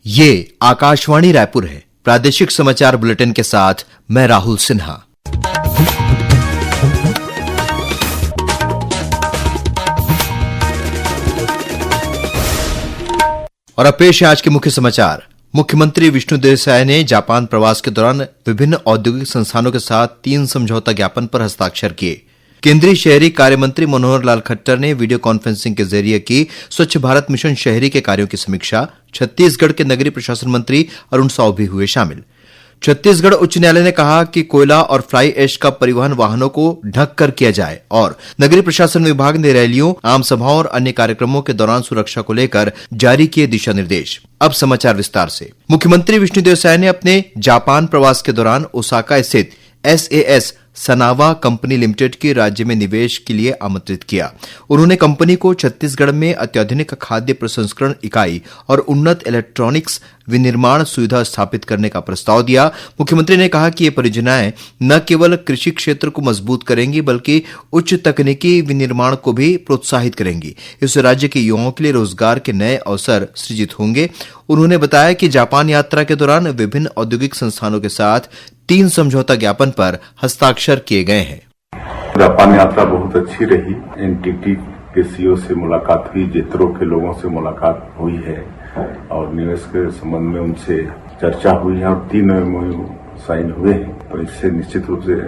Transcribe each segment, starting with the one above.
ये आकाशवाणी रायपुर है। प्रादेशिक समाचार बुलेटिन के साथ मैं राहुल सिन्हा। और अब पेश है आज के मुख्य समाचार। मुख्यमंत्री विष्णुदेव साय ने जापान प्रवास के दौरान विभिन्न औद्योगिक संस्थानों के साथ 3 समझौता ज्ञापन पर हस्ताक्षर किए। केंद्रीय शहरी कार्य मंत्री मनोहर लाल खट्टर ने वीडियो कॉन्फ्रेंसिंग के जरिए की स्वच्छ भारत मिशन शहरी के कार्यों की समीक्षा। छत्तीसगढ़ के नगरीय प्रशासन मंत्री अरुण साव भी हुए शामिल। छत्तीसगढ़ उच्च न्यायालय ने कहा कि कोयला और फ्लाई ऐश का परिवहन वाहनों को ढक कर किया जाए और नगरीय प्रशासन विभाग ने रैलियों, आम सभाओं और अन्य कार्यक्रमों के दौरान सुरक्षा को लेकर जारी किए दिशा निर्देश। अब समाचार विस्तार से। मुख्यमंत्री विष्णुदेव साय ने अपने जापान प्रवास के दौरान ओसाका स्थित SAS सनावा कंपनी लिमिटेड की राज्य में निवेश के लिए आमंत्रित किया। उन्होंने कंपनी को छत्तीसगढ़ में अत्याधुनिक खाद्य प्रसंस्करण इकाई और उन्नत इलेक्ट्रॉनिक्स विनिर्माण सुविधा स्थापित करने का प्रस्ताव दिया। मुख्यमंत्री ने कहा कि ये परियोजनाएं न केवल कृषि क्षेत्र को मजबूत करेंगी बल्कि उच्च तकनीकी विनिर्माण को भी प्रोत्साहित करेंगी। इससे राज्य के युवाओं के लिए रोजगार के नए अवसर सृजित होंगे। उन्होंने बताया कि जापान यात्रा के दौरान विभिन्न औद्योगिक संस्थानों के साथ 3 समझौता ज्ञापन पर हस्ताक्षर किए गए हैं। जापान यात्रा बहुत अच्छी रही। एनटीटी के सीईओ से मुलाकात हुई, जेट्रो के लोगों से मुलाकात हुई है और निवेश के संबंध में उनसे चर्चा हुई है और 3 MOU साइन हुए हैं। तो इससे निश्चित रूप से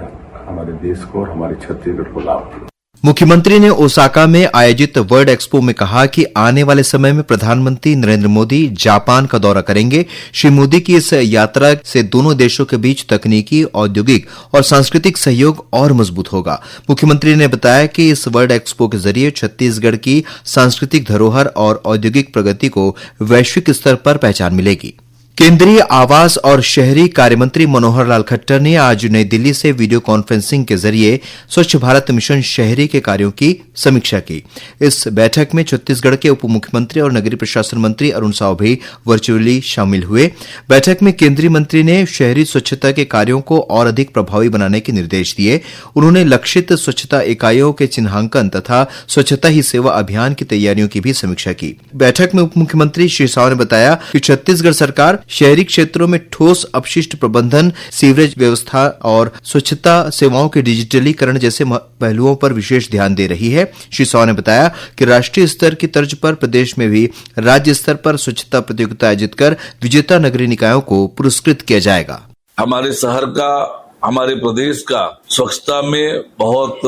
हमारे देश को और हमारे छत्तीसगढ़ को लाभ होगा। मुख्यमंत्री ने ओसाका में आयोजित वर्ल्ड एक्सपो में कहा कि आने वाले समय में प्रधानमंत्री नरेंद्र मोदी जापान का दौरा करेंगे। श्री मोदी की इस यात्रा से दोनों देशों के बीच तकनीकी, औद्योगिक और सांस्कृतिक सहयोग और मजबूत होगा। मुख्यमंत्री ने बताया कि इस वर्ल्ड एक्सपो के जरिए छत्तीसगढ़ की सांस्कृतिक धरोहर और औद्योगिक प्रगति को वैश्विक स्तर पर पहचान मिलेगी। केंद्रीय आवास और शहरी कार्य मंत्री मनोहर लाल खट्टर ने आज नई दिल्ली से वीडियो कॉन्फ्रेंसिंग के जरिए स्वच्छ भारत मिशन शहरी के कार्यों की समीक्षा की। इस बैठक में छत्तीसगढ़ के उप मुख्यमंत्री और नगरीय प्रशासन मंत्री अरुण साव भी वर्चुअली शामिल हुए। बैठक में केंद्रीय मंत्री ने शहरी स्वच्छता के कार्यों को और अधिक प्रभावी बनाने के निर्देश दिए। उन्होंने लक्षित स्वच्छता इकाइयों के चिन्हांकन तथा स्वच्छता ही सेवा अभियान की तैयारियों की भी समीक्षा की। बैठक में उप मुख्यमंत्री श्री साव ने बताया कि छत्तीसगढ़ सरकार शहरी क्षेत्रों में ठोस अपशिष्ट प्रबंधन, सीवरेज व्यवस्था और स्वच्छता सेवाओं के डिजिटलीकरण जैसे पहलुओं पर विशेष ध्यान दे रही है। श्री साव ने बताया कि राष्ट्रीय स्तर की तर्ज पर प्रदेश में भी राज्य स्तर पर स्वच्छता प्रतियोगिता आयोजित कर विजेता नगरीय निकायों को पुरस्कृत किया जाएगा। हमारे शहर का, हमारे प्रदेश का स्वच्छता में बहुत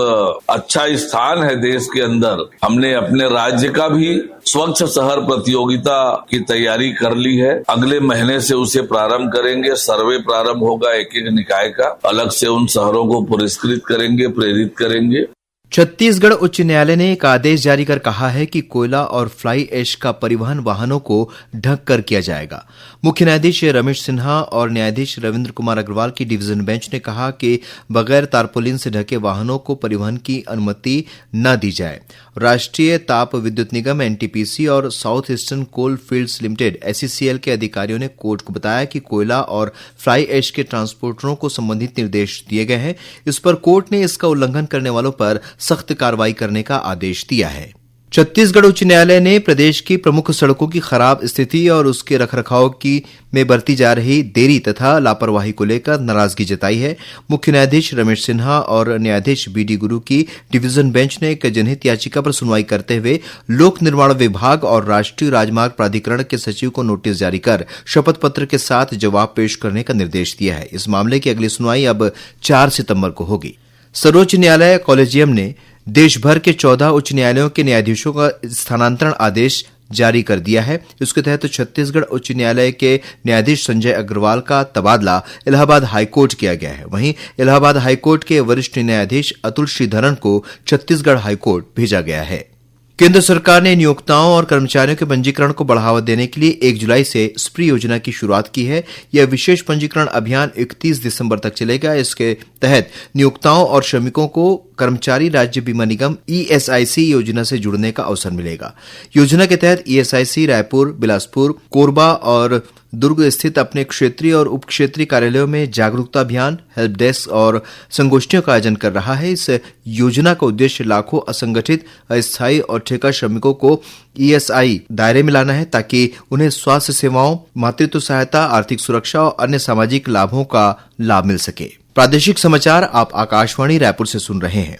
अच्छा स्थान है देश के अंदर। हमने अपने राज्य का भी स्वच्छ शहर प्रतियोगिता की तैयारी कर ली है। अगले महीने से उसे प्रारंभ करेंगे। सर्वे प्रारंभ होगा एक निकाय का। अलग से उन शहरों को पुरस्कृत करेंगे, प्रेरित करेंगे। छत्तीसगढ़ उच्च न्यायालय ने एक आदेश जारी कर कहा है कि कोयला और फ्लाई ऐश का परिवहन वाहनों को ढक कर किया जाएगा। मुख्य न्यायाधीश रमेश सिन्हा और न्यायाधीश रविंद्र कुमार अग्रवाल की डिवीजन बेंच ने कहा कि बगैर तारपोलिन से ढके वाहनों को परिवहन की अनुमति न दी जाए। राष्ट्रीय ताप विद्युत निगम NTPC और साउथ ईस्टर्न कोल फील्ड्स लिमिटेड SECL के अधिकारियों ने कोर्ट को बताया कि कोयला और फ्लाई ऐश के ट्रांसपोर्टरों को संबंधित निर्देश दिए गए हैं। इस पर कोर्ट ने इसका उल्लंघन करने वालों पर सख्त कार्रवाई करने का आदेश दिया है। छत्तीसगढ़ उच्च न्यायालय ने प्रदेश की प्रमुख सड़कों की खराब स्थिति और उसके रखरखाव में बरती जा रही देरी तथा लापरवाही को लेकर नाराजगी जताई है। मुख्य न्यायाधीश रमेश सिन्हा और न्यायाधीश BD गुरु की डिवीजन बेंच ने एक जनहित याचिका पर सुनवाई करते हुए लोक निर्माण विभाग और राष्ट्रीय राजमार्ग प्राधिकरण के सचिव को नोटिस जारी कर शपथ पत्र के साथ जवाब पेश करने का निर्देश दिया है। इस मामले की अगली सुनवाई अब 4 सितंबर को होगी। सर्वोच्च न्यायालय कॉलेजियम ने देश भर के 14 उच्च न्यायालयों के न्यायाधीशों का स्थानांतरण आदेश जारी कर दिया है। इसके तहत छत्तीसगढ़ उच्च न्यायालय के न्यायाधीश संजय अग्रवाल का तबादला इलाहाबाद हाईकोर्ट किया गया है। वहीं इलाहाबाद हाईकोर्ट के वरिष्ठ न्यायाधीश अतुल श्रीधरन को छत्तीसगढ़ हाईकोर्ट भेजा गया है। केंद्र सरकार ने नियोक्ताओं और कर्मचारियों के पंजीकरण को बढ़ावा देने के लिए 1 जुलाई से स्प्री योजना की शुरुआत की है। यह विशेष पंजीकरण अभियान 31 दिसंबर तक चलेगा। इसके तहत नियोक्ताओं और श्रमिकों को कर्मचारी राज्य बीमा निगम ESIC योजना से जुड़ने का अवसर मिलेगा। योजना के तहत ESIC रायपुर, बिलासपुर, कोरबा और दुर्ग स्थित अपने क्षेत्रीय और उप क्षेत्रीय कार्यालयों में जागरूकता अभियान, हेल्प डेस्क और संगोष्ठियों का आयोजन कर रहा है। इस योजना का उद्देश्य लाखों असंगठित, अस्थायी और ठेका श्रमिकों को ESI दायरे में लाना है ताकि उन्हें स्वास्थ्य सेवाओं, मातृत्व सहायता, आर्थिक सुरक्षा और अन्य सामाजिक लाभों का लाभ मिल सके। प्रादेशिक समाचार आप आकाशवाणी रायपुर से सुन रहे हैं।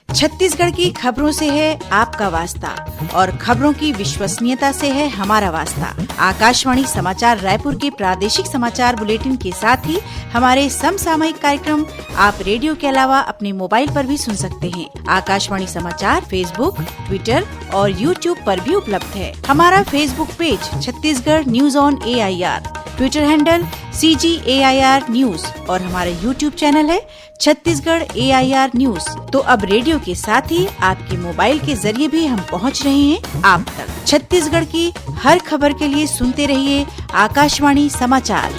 छत्तीसगढ़ की खबरों से है आपका वास्ता और खबरों की विश्वसनीयता से है हमारा वास्ता। आकाशवाणी समाचार रायपुर के प्रादेशिक समाचार बुलेटिन के साथ ही हमारे समसामयिक कार्यक्रम आप रेडियो के अलावा अपने मोबाइल पर भी सुन सकते हैं। आकाशवाणी समाचार फेसबुक, ट्विटर और यूट्यूब पर भी उपलब्ध है। हमारा Facebook page Chhattisgarh news on AIR, Twitter handle CGAIR news और हमारा यूट्यूब चैनल है छत्तीसगढ़ AIR न्यूज। तो अब रेडियो के साथ ही आपके मोबाइल के जरिए भी हम पहुंच रहे हैं आप तक। छत्तीसगढ़ की हर खबर के लिए सुनते रहिए आकाशवाणी समाचार।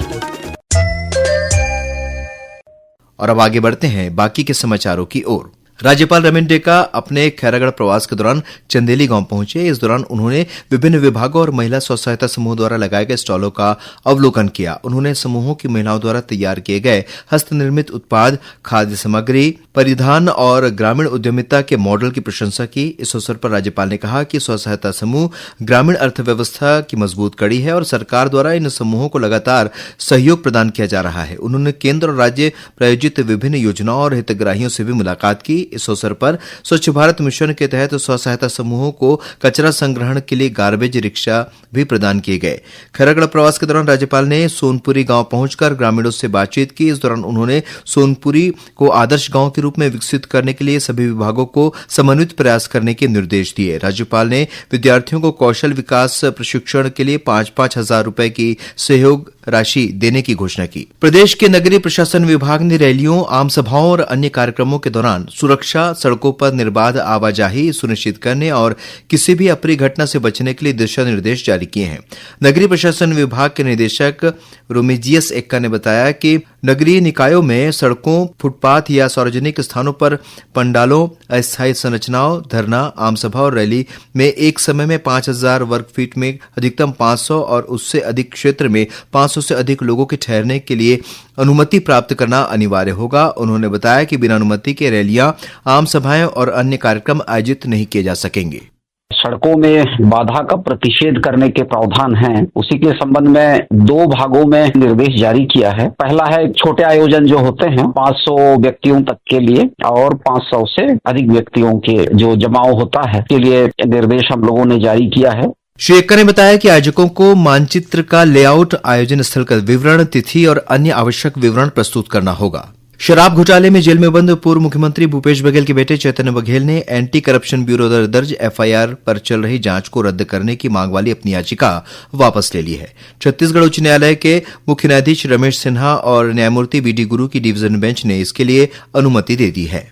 और अब आगे बढ़ते हैं बाकी के समाचारों की ओर। राज्यपाल रमेश डेका अपने खैरागढ़ प्रवास के दौरान चंदेली गांव पहुंचे। इस दौरान उन्होंने विभिन्न विभागों और महिला स्व सहायता समूह द्वारा लगाए गए स्टॉलों का अवलोकन किया। उन्होंने समूहों की महिलाओं द्वारा तैयार किए गए हस्तनिर्मित उत्पाद, खाद्य सामग्री, परिधान और ग्रामीण उद्यमिता के मॉडल की प्रशंसा की। इस अवसर पर राज्यपाल ने कहा कि स्व सहायता समूह ग्रामीण अर्थव्यवस्था की मजबूत कड़ी है और सरकार द्वारा इन समूहों को लगातार सहयोग प्रदान किया जा रहा है। उन्होंने केंद्र और राज्य प्रायोजित विभिन्न योजनाओं और हितग्राहियों से भी मुलाकात की। इस अवसर पर स्वच्छ भारत मिशन के तहत स्व सहायता समूहों को कचरा संग्रहण के लिए गार्बेज रिक्शा भी प्रदान किए गए। खैरागढ़ प्रवास के दौरान राज्यपाल ने सोनपुरी गांव पहुंचकर ग्रामीणों से बातचीत की। इस दौरान उन्होंने सोनपुरी को आदर्श गांव के रूप में विकसित करने के लिए सभी विभागों को समन्वित प्रयास करने के निर्देश दिए। राज्यपाल ने विद्यार्थियों को कौशल विकास प्रशिक्षण के लिए 5-5 हजार रुपए की सहयोग राशि देने की घोषणा की। प्रदेश के नगरीय प्रशासन विभाग ने रैलियों, आम सभाओं और अन्य कार्यक्रमों के दौरान सुरक्षा, सड़कों पर निर्बाध आवाजाही सुनिश्चित करने और किसी भी अप्रिय घटना से बचने के लिए दिशा निर्देश जारी किए हैं। नगरीय प्रशासन विभाग के निदेशक रोमेजियस एक्का ने बताया कि नगरीय निकायों में सड़कों, फुटपाथ या सार्वजनिक स्थानों पर पंडालों, अस्थायी संरचनाओं, धरना, आम सभा और रैली में एक समय में 5000 वर्ग फीट में अधिकतम 500 और उससे अधिक क्षेत्र में 500 से अधिक लोगों के ठहरने के लिए अनुमति प्राप्त करना अनिवार्य होगा। उन्होंने बताया कि बिना अनुमति के रैलियां, आम सभाएं और अन्य कार्यक्रम आयोजित नहीं किए जा सकेंगे। सड़कों में बाधा का प्रतिषेध करने के प्रावधान हैं। उसी के संबंध में 2 भागों में निर्देश जारी किया है। पहला है छोटे आयोजन जो होते हैं 500 व्यक्तियों तक के लिए और 500 से अधिक व्यक्तियों के जो जमाव होता है के लिए निर्देश हम लोगों ने जारी किया है। श्री एक्का ने बताया कि आयोजकों को मानचित्र का लेआउट, आयोजन स्थल का विवरण, तिथि और अन्य आवश्यक विवरण प्रस्तुत करना होगा। शराब घोटाले में जेल में बंद पूर्व मुख्यमंत्री भूपेश बघेल के बेटे चैतन्य बघेल ने एंटी करप्शन ब्यूरो द्वारा दर्ज FIR पर चल रही जांच को रद्द करने की मांग वाली अपनी याचिका वापस ले ली है। छत्तीसगढ़ उच्च न्यायालय के मुख्य न्यायाधीश रमेश सिन्हा और न्यायमूर्ति VD गुरु की डिवीजन बेंच ने इसके लिए अनुमति दे दी है।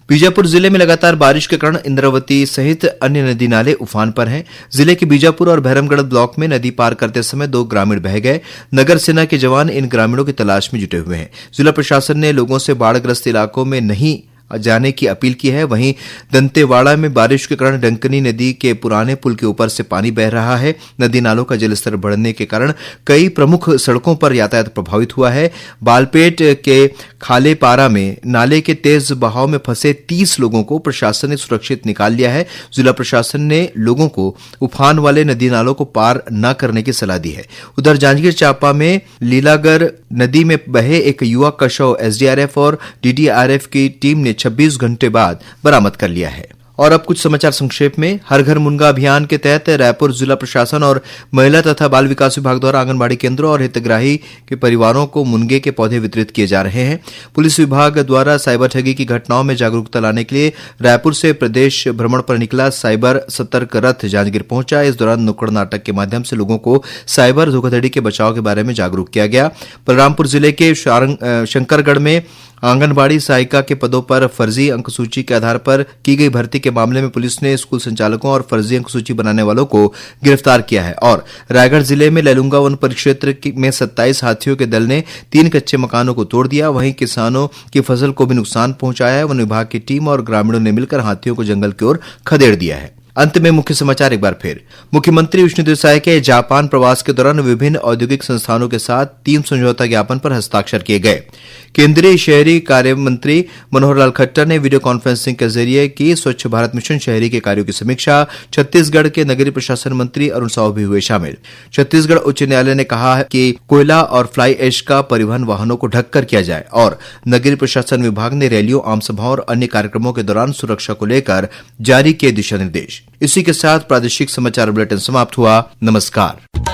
बीजापुर जिले में लगातार बारिश के कारण इंद्रावती सहित अन्य नदी नाले उफान पर हैं। जिले के बीजापुर और भैरमगढ़ ब्लॉक में नदी पार करते समय 2 ग्रामीण बह गए। नगर सेना के जवान इन ग्रामीणों की तलाश में जुटे हुए हैं। जिला प्रशासन ने लोगों से बाढ़ग्रस्त इलाकों में नहीं जाने की अपील की है। वहीं दंतेवाड़ा में बारिश के कारण डंकनी नदी के पुराने पुल के ऊपर से पानी बह रहा है। नदी नालों का जलस्तर बढ़ने के कारण कई प्रमुख सड़कों पर यातायात प्रभावित हुआ है। बालपेट के खालेपारा में नाले के तेज बहाव में फंसे 30 लोगों को प्रशासन ने सुरक्षित निकाल लिया है। जिला प्रशासन ने लोगों को उफान वाले नदी नालों को पार न करने की सलाह दी है। उधर जांजगीर चांपा में लीलागर नदी में बहे एक युवक का शव SDRF और DDRF की टीम ने 26 घंटे बाद बरामद कर लिया है। और अब कुछ समाचार संक्षेप में। हर घर मुनगा अभियान के तहत रायपुर जिला प्रशासन और महिला तथा बाल विकास विभाग द्वारा आंगनबाड़ी केंद्रों और हितग्राही के परिवारों को मुनगे के पौधे वितरित किए जा रहे हैं। पुलिस विभाग द्वारा साइबर ठगी की घटनाओं में जागरूकता लाने के लिए रायपुर से प्रदेश भ्रमण पर निकला साइबर सतर्क रथ जांजगीर पहुंचा। इस दौरान नुक्कड़ नाटक के माध्यम से लोगों को साइबर धोखाधड़ी के बचाव के बारे में जागरूक किया गया। बलरामपुर जिले के शंकरगढ़ में आंगनबाड़ी सहायिका के पदों पर फर्जी अंकसूची के आधार पर की गई भर्ती के मामले में पुलिस ने स्कूल संचालकों और फर्जी अंकसूची बनाने वालों को गिरफ्तार किया है। और रायगढ़ जिले में लैलूंगा वन परिक्षेत्र में 27 हाथियों के दल ने 3 कच्चे मकानों को तोड़ दिया। वहीं किसानों की फसल को भी नुकसान पहुंचाया है। वन विभाग की टीम और ग्रामीणों ने मिलकर हाथियों को जंगल की ओर खदेड़ दिया है। अंत में मुख्य समाचार एक बार फिर। मुख्यमंत्री विष्णुदेव साय के जापान प्रवास के दौरान विभिन्न औद्योगिक संस्थानों के साथ 3 समझौता ज्ञापन पर हस्ताक्षर किए गए। केंद्रीय शहरी कार्य मंत्री मनोहर लाल खट्टर ने वीडियो कॉन्फ्रेंसिंग के जरिए की स्वच्छ भारत मिशन शहरी के कार्यों की समीक्षा। छत्तीसगढ़ के नगरीय प्रशासन मंत्री अरुण साहू भी हुए शामिल। छत्तीसगढ़ उच्च न्यायालय ने कहा है कि कोयला और फ्लाई ऐश का परिवहन वाहनों को ढककर किया जाए। और नगरीय प्रशासन विभाग ने रैलियों, आम सभाओं और अन्य कार्यक्रमों के दौरान सुरक्षा को लेकर जारी किए दिशा निर्देश। इसी के साथ प्रादेशिक समाचार बुलेटिन समाप्त हुआ। नमस्कार।